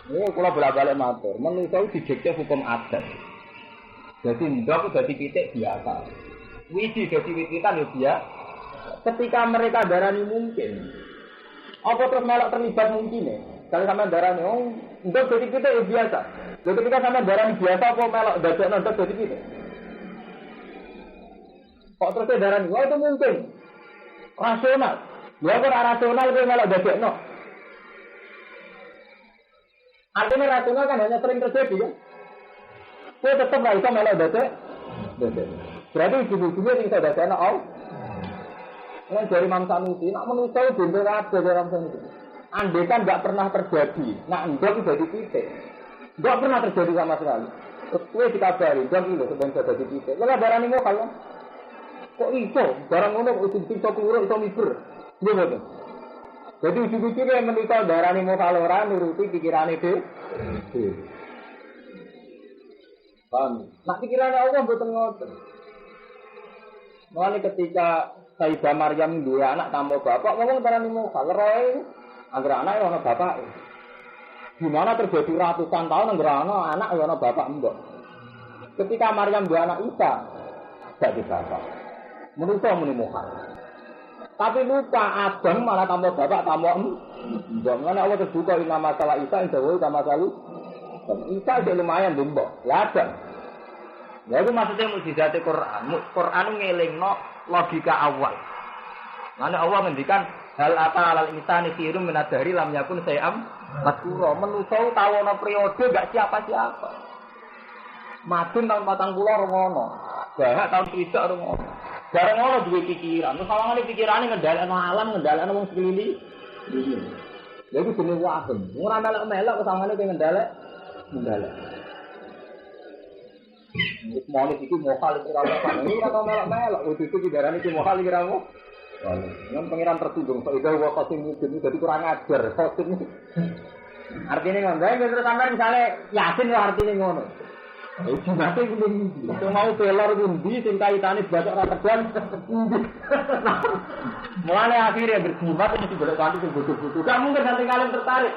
Ini kula bolak-balik matur, manusa didikte hukum adat. Jadi ndok dadi pitik biasa. Wiji dadi wititan ya biasa. Ketika mereka darani mungkin, apa terus melok terlibat mungkin ya? Kalau sama darani, ndok dadi pitik ya biasa. Lalu ketika sama darani biasa, apa melok dadekno ndok dadi pitik? Kok terus darani, itu mungkin. Rasional. Ya kok rasional kowe melok dadekno. Artinya rasional kan hanya sering terjadi ya. Kowe tetep ra iso melok dadek. Berarti ujung-ujungnya sing iso dadekno Ini dari Imam Sanusi, nak manusia bener kabeh dari Imam Sanusi. Andai kan enggak pernah terjadi, nak ndok jadi titik. Enggak pernah terjadi sama sekali. Terus kowe dikabari, ndok iki lho sebenarnya jadi titik. Lha barani mau kalau kok iso barang ngono kok iso turu iso miber. Nggih mboten. Jadi ujung-ujungnya menika darani mau kalau ora nuruti pikirane dhewe. Paham? Nak pikirane Allah mboten ngoten. Mulane ketika Sayyidah Maryam duwe anak tanpa bapak, ngomong darani mau roe anggere anak ana bapak. Gimana terjadi ratusan tahun anggere anak ana bapak mbok. Ketika Maryam duwe anak Isa, jadi bapak. Menungso muni mukhal. Tapi lupa Adam malah tanpa bapak tanpa mbok. Ngene Allah terbuka ing masalah Isa ing dawuh sama salu. Isa itu lumayan mbok. Lah Adam. Ya itu maksudnya mukjizat Quran. Quran ngelingno logika awal. Mana Allah ngendikan hal ata alal insani khairum min adhari lam yakun sayam maskura. Menungso tau ana periode gak siapa-siapa. Madun tahun 40 ngono. Bahak tahun 30 ngono. Bareng ngono duwe pikiran. Terus sawangane pikirane ngendhalekno alam, ngendhalekno wong sekeliling. Lha iku jenenge wabem. Ora melok-melok sawangane ke ngendhalek. Monis itu mokal iki ora apa. Ini ora melok-melok. Wis itu didarani iki mokal iki ora apa. Yang pengiran tertundung, so itu waktu sing mungkin jadi kurang ajar. Artinya ngono, terus sampai misalnya yakin lah artinya ngono. Itu nanti itu mau pelor undi, sing kaitane baca ora tegan. Mulane akhirnya berjimat mesti golek kanthi sing bodoh-bodoh. Gak mungkin nanti kalian tertarik.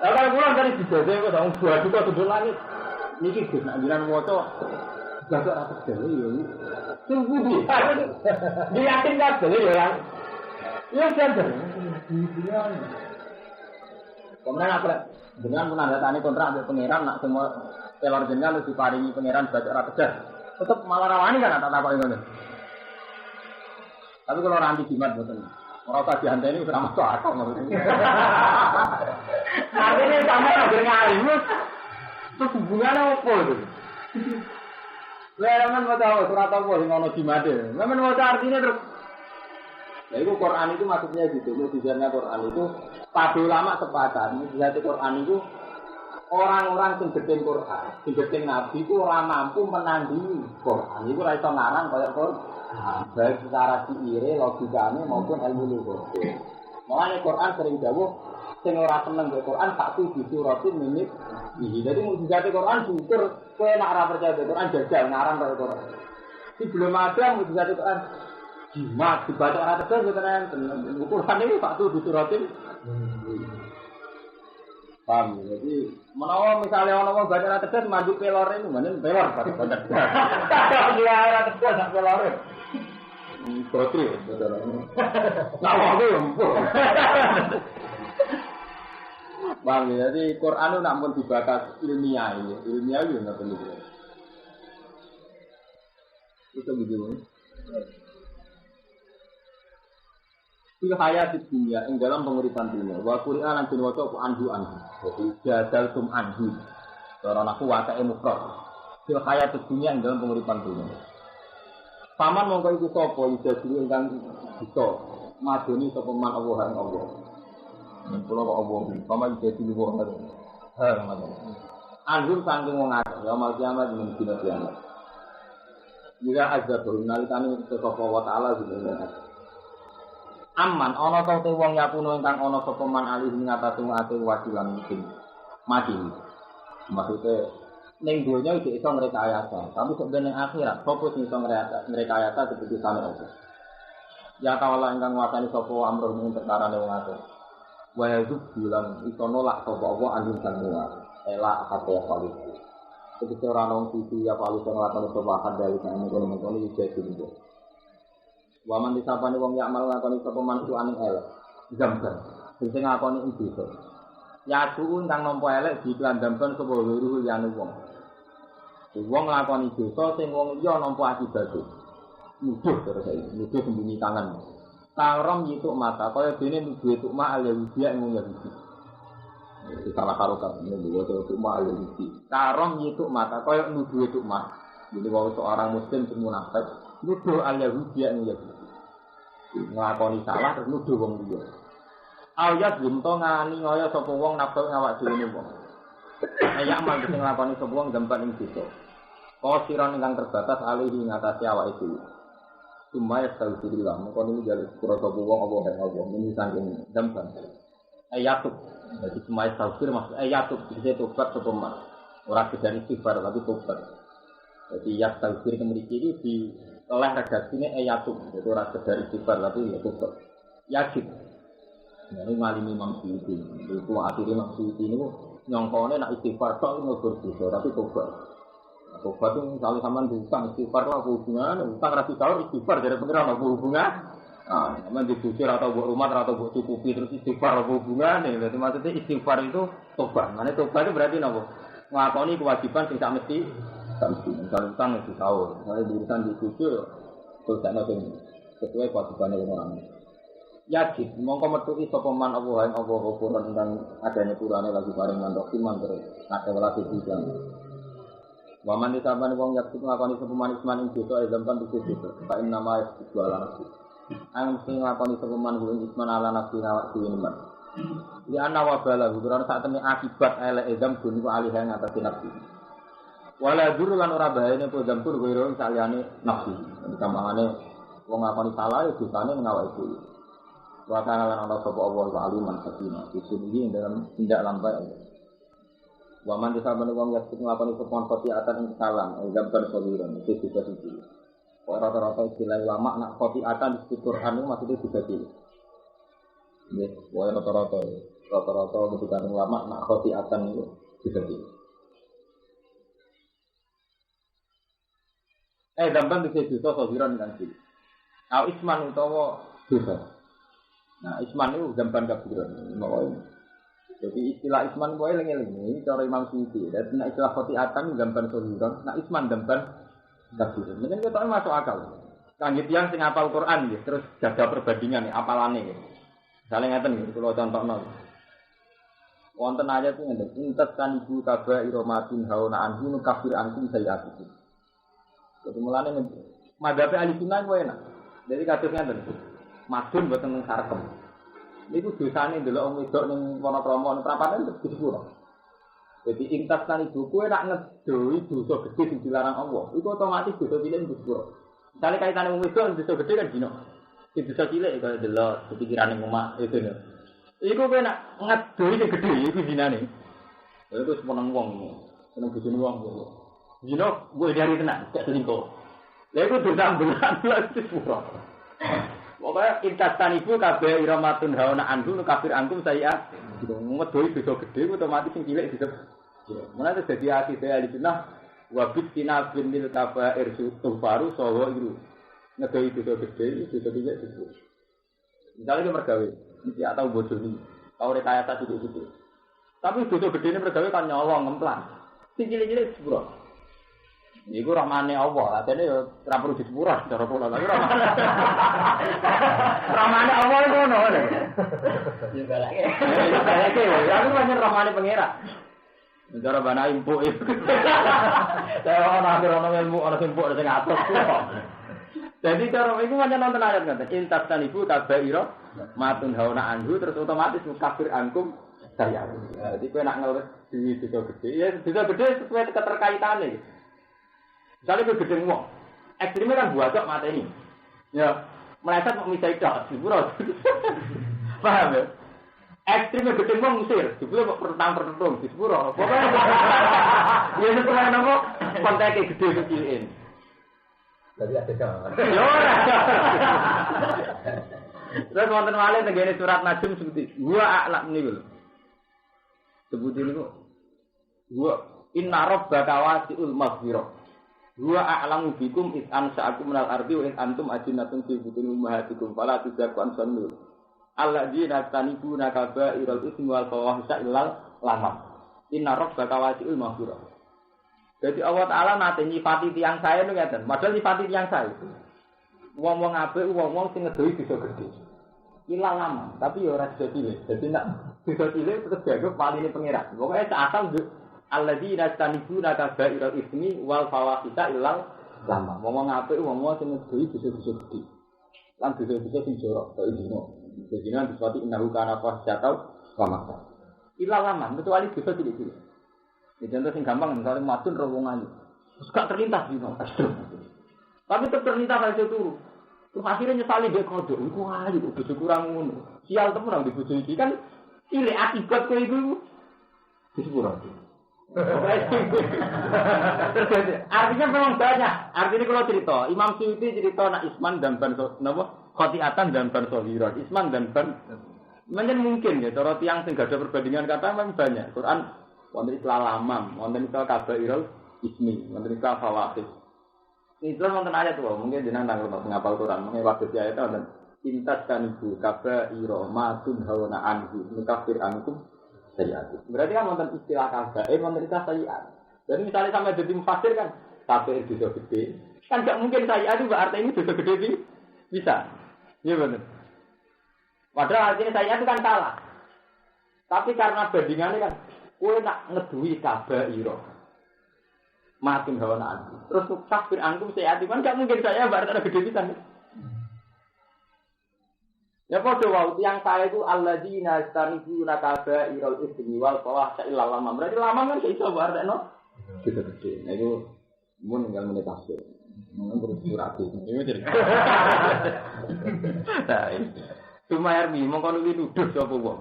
Kalau pulang dari dijaga kok dong buah juga tuh langit. Niki Gus nak jiran moco baca ora tegan yo. Sing pundi? Dia yakin kabeh ya kan. Ya sadar. Kemudian apa? Dengan menandatangani kontrak dengan pangeran nak semua pelor jenengan wis diparingi pangeran baca ora tegas. Tetep malah rawani kan tak takoki ngono. Tapi kalau ora anti jimat mboten. Ora usah dihanteni wis ora masuk akal ngono. Artinya sampe anggere ngalim terus hubungannya apa itu? Lah men waca surat apa sing ono jimate. Men waca artinya terus. Lah itu Quran itu maksudnya gitu. Mukjizatnya Quran itu para ulama sepakat mukjizat Quran itu orang-orang sing gedeng Quran, sing gedeng Nabi itu ora mampu menandingi Quran. Iku ora iso ngarang kaya Quran. Baik secara sihire, logikane maupun ilmu lughat. Mulane Quran sering dawuh sing ora seneng karo Quran tak tuju suratin minit. Jadi mukjizat Quran syukur kowe nek ora percaya Quran jajal ngarang karo Quran. Sebelum ada mukjizat Quran jimat dibaca ora tegas mboten enten. Quran iki tak tuju suratin. Paham. Jadi menawa misalnya ana wong baca ora tegas maju pelore itu menen pelor baca tegas. Ya ora tegas sak pelore. Protri betul. Nah, aku empuk. Bang, jadi Quran itu namun dibakas ilmiah ini. Ilmiah itu nggak perlu. Itu begitu. Filhaya di dunia, yang dalam penguripan dunia. Wa Quran dan Quran itu anhu. Jadi jadal sum anhu. Orang aku wakai mukrar. Filhaya di dunia, yang dalam penguripan dunia. Paman mongko iku sapa ida dulu ingkang bisa madoni sapa man Allah ing Allah. Kula kok Allah, paman ida dulu wae. Ha ngono. Anjur saking wong akeh ya mal kiamat ning dina kiamat. Jika azab nalikane sapa wa taala jenenge. Aman ana ta te wong yakuno ingkang ana sapa man alih ing atase ate wajilan mungkin. Mati. Maksude ning dunya iki iso ngrekayasa, tapi sebenarnya akhirat fokus iso ngrekayasa keputusane Allah. Ya kawula ingkang nguasani sapa amrun ing perkarane wong akeh. Wa itu bilang iso nolak sapa Allah anjing semua. Ela hati kali. Ketika orang suci ya paling nglakoni sopahan dari kang ngono-ngono iki dadi. Wa man disapane wong yak mal nglakoni sapa mantu aning elek. Jamban. Sing ngakoni iki iso. Ya suun kang nampa elek diklandamkan sapa loro liyane wong. Wong nglakoni dosa sing wong liya nampa akibate. Nuduh terus iki, nuduh sembunyi tangan. Karom yituk mata, kaya dene nuduh tukma al-Yahudi ing Yahudi. Iki salah karokan nuduh tukma al-Yahudi. Karom yituk mata, kaya nuduh tukma. Jadi wong seorang muslim sing munafik, nuduh al-Yahudi ing Yahudi. Nglakoni salah terus nuduh wong liya. Ayat bento ngani kaya sapa wong nafsu ngawak dhewe wong. Nek amal sing nglakoni sapa wong gampang ing dosa. Kosiran ingkang terbatas alihi ngatasi awake dhewe. Sumaya sausilah, mengko niku jaluk sepura sapa wong apa ing Allah, ini saking gampang. Ayatuk, jadi sumaya sausir maksud ayatuk bisa tobat sapa man. Ora sekedar istighfar tapi tobat. Jadi ya sausir kemriki iki di oleh redaksine ayatuk, jadi ora sekedar istighfar tapi ya tobat. Yakin. Ini malimi Imam Suyuti. Itu akhirnya Imam Suyuti ini nyongkone nak istighfar tok ngubur dosa tapi tobat. Tobat itu misalnya sama diutang istighfar lah hubungan, utang rapi sahur istighfar dari pengiran apa hubungan? Nah, sama dibusir atau buat rumah atau buat cukupi terus istighfar apa hubungan? Jadi maksudnya istighfar itu tobat. Mana tobat itu berarti apa? Ngelakoni kewajiban sing tak mesti. Misalnya utang mesti sahur, misalnya diurusan dibusir, terus tak nanti sesuai kewajibannya orang. Yakin, mongko metuki sapa man Allah ing Allah hukuman tentang adanya purane lagi paring mandok iman terus akeh welas dibilang. Waman disabani wong yak nglakoni sapa man isman ing dosa zampan dikutuk. Fa inna ma yasjuala nafsi. Ang sing nglakoni sapa man ing isman ala nafsi awak dhewe nemen. Li ana wa bala ukuran sak temne akibat elek zam niku alih ing atase nafsi. Wala dur lan ora bahayane po zam pur kira saliyane nafsi. Kamangane wong nglakoni salah ya dosane ning awake dhewe. Wa kana lan ana sapa Allah wa aliman hakim. Iki dalam tindak lambai. Waman disabani wong yak nglakoni sopon khotiatan ing salam, gambar soliran itu juga siji. Rata-rata istilah ulama nak khotiatan di Quran itu maksudnya dibagi. Nggih, wae rata-rata ketika ulama nak khotiatan itu dibagi. Gambar di dosa soliran kan sih. Au isman utawa dosa. Nah, isman itu gambar kabiran. Jadi istilah isman boy lengi-lengi cara Imam Suyuti. Dan istilah khotiatan gambar soliran, nah isman gambar kabiran. Mungkin kita masuk akal. Kangge tiyang sing hafal Quran nggih, terus jaga perbandingan apalane nggih. Misalnya ngeten nggih, kula contohno. Wonten ayat sing ngene, "Intas kan ibu kaba iromatin hauna anhu kafir ankum sayyatikum." Jadi mulane madhabe ahli sunnah kuwi enak. Jadi kados ngeten. Madun boten sarkem. Niku dosane ndelok wong wedok ning Wonokrama ning prapatan terus disepuro. Jadi intas kan ibu kowe nak ngedoi dosa gedhe sing dilarang Allah. Iku otomatis dosa cilik disepuro. Misale kaitane wong wedok dosa gedhe kan dino. Sing dosa cilik kaya delok pikirane omah itu lho. Iku kowe nak ngedoi sing gedhe iku dinane. Lha iku seneng wong. Seneng bojone wong. Dino kowe dari tenan gak selingkuh. Lha iku dosa belan lha disepuro. Pokoknya intastan ibu kabeh iramatun hauna anhu kafir antum saya ngedoi dosa gede otomatis sing cilik disep. Mana itu jadi hati saya di sana wabit tina bin mil kabair tufaru sawa iku ngedoi dosa gede dosa cilik disep. Misalnya dia mergawe, mesti atau bojone, tau rekayasa sidik-sidik. Tapi dosa gede ini mergawe kan nyolong ngemplang. Sing cilik-cilik sepuro. Iku rahmane Allah, atene yo ora perlu disepuro cara kula. Tapi rahmane Allah iku ngono lho. Yo galake. Aku pancen rahmane pangeran. Cara bana impuk itu. Saya ana ana ilmu ana sing impuk sing atos kok. Jadi cara iku pancen nonton ayat ngoten. Intas tan ibu kabaira matun hauna anhu terus otomatis kafir ankum saya. Jadi kowe nak ngeles di dosa gede, ya dosa gede sesuai keterkaitane. Misalnya gue gedeng wong, ekstrimnya kan buacok mata ini, ya meleset mau misai dak, diburu, paham ya? Ekstrimnya gedeng wong musir, diburu pertentang, diburu, pokoknya Ya sesuai nopo konteke gede kecilin. Jadi ada jalan. Yo. Terus wonten malih tenggene surat Najm sebuti. Wa a'lam niku lho. Sebuti niku. Wa inna rabbaka wasi'ul maghfirah. Wa a'lamu bikum id ansa'akum minal ardi wa id antum ajinnatun fi butuni ummahatikum fala tuzakku anfusakum. Alladzina tanibuna kaba'irul ismi wal fawahisha illal lamam. Inna rabbaka wasi'ul maghfirah. Jadi Allah Ta'ala nate nyifati tiyang saya itu ngeten. Padahal nyifati tiyang saya itu. Wong-wong apik, wong-wong sing ngedoi bisa gede. Ilang lama, tapi ya ora bisa cilik. Jadi nak bisa cilik terus dianggap paline pangeran. Pokoke asal nduk alladzina tanibuna kaba'irul ismi wal fawahisha illal lamam. Wong-wong apik, wong-wong sing ngedoi bisa gede. Lan bisa sing jorok kaya dino. Jadi disifati innahu kana fahsyatan wa makta. Ilang lama, kecuali bisa cilik-cilik. Ya contoh sing gampang misalnya matun wong ayu. Terus gak terlintas dino. Tapi tetep terlintas aja turu. Terus akhirnya nyesali mbek kodok. Iku ayu bojo kurang ngono. Sial temen nang bojo iki kan cilik akibat kowe iku. Wis ora. Artinya memang banyak. Artinya kalau cerita, Imam Suyuti cerita nak Isman dan ban napa? Khotiatan dan ban sohiron. Isman dan ban mungkin ya cara tiyang sing gak ada perbandingan kata memang banyak. Quran wonten istilah lamam, wonten istilah kaba'irul ismi, wonten istilah fawahis. Itu wonten ayat tuh, mungkin jenengan nang ngapal Quran, mungkin waktu ayat wonten intas kanibu kaba'iro matun hawana anhu mukafir ankum sayyati. Berarti kan wonten istilah kaba'ir, wonten istilah sayyat. Jadi misalnya sampai jadi mufasir kan kaba'ir dosa gede, kan gak mungkin sayyat itu berarti ini dosa gede sih. Bisa. Iya benar. Padahal artinya sayyat itu kan salah. Tapi karena bandingannya kan kowe nak ngeduwi kaba'ira. Matun hawa anku. Terus takfir ankum sayati kan gak mungkin saya bar ada gede pisan. Ya padha wae tiyang saya itu alladzina yastanibuna kaba'irul ismi wal fawahisha illa lama. Berarti lama kan iso bar no. Gede. Nah itu mun tinggal menit tafsir. Mungkin terus surat iki. Iki jenenge. Nah, Sumayarmi mongko nuduh sapa wong.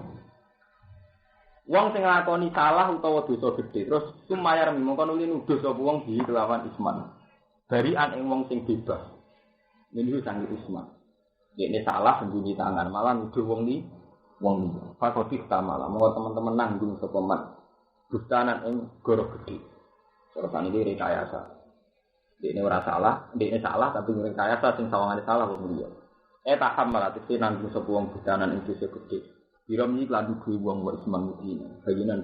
Wong sing nglakoni salah utawa dosa gedhe terus sumayar mongko nuli nuduh sapa wong di kelawan isman. Barian ing wong sing bebas. Niku sangi isman. Dekne salah sembunyi tangan malah nuduh wong li. Fakoti tamala mongko teman-teman nanggung sapa man. Bustanan ing goro gedhe. Terus iki rekayasa. Dekne ora salah, dekne salah tapi rekayasa sing sawangane salah wong liya. Taham malah nanggung sapa wong bustanan ing dosa gedhe. Biram ini kelandu gue buang buat semangat ini. Bagian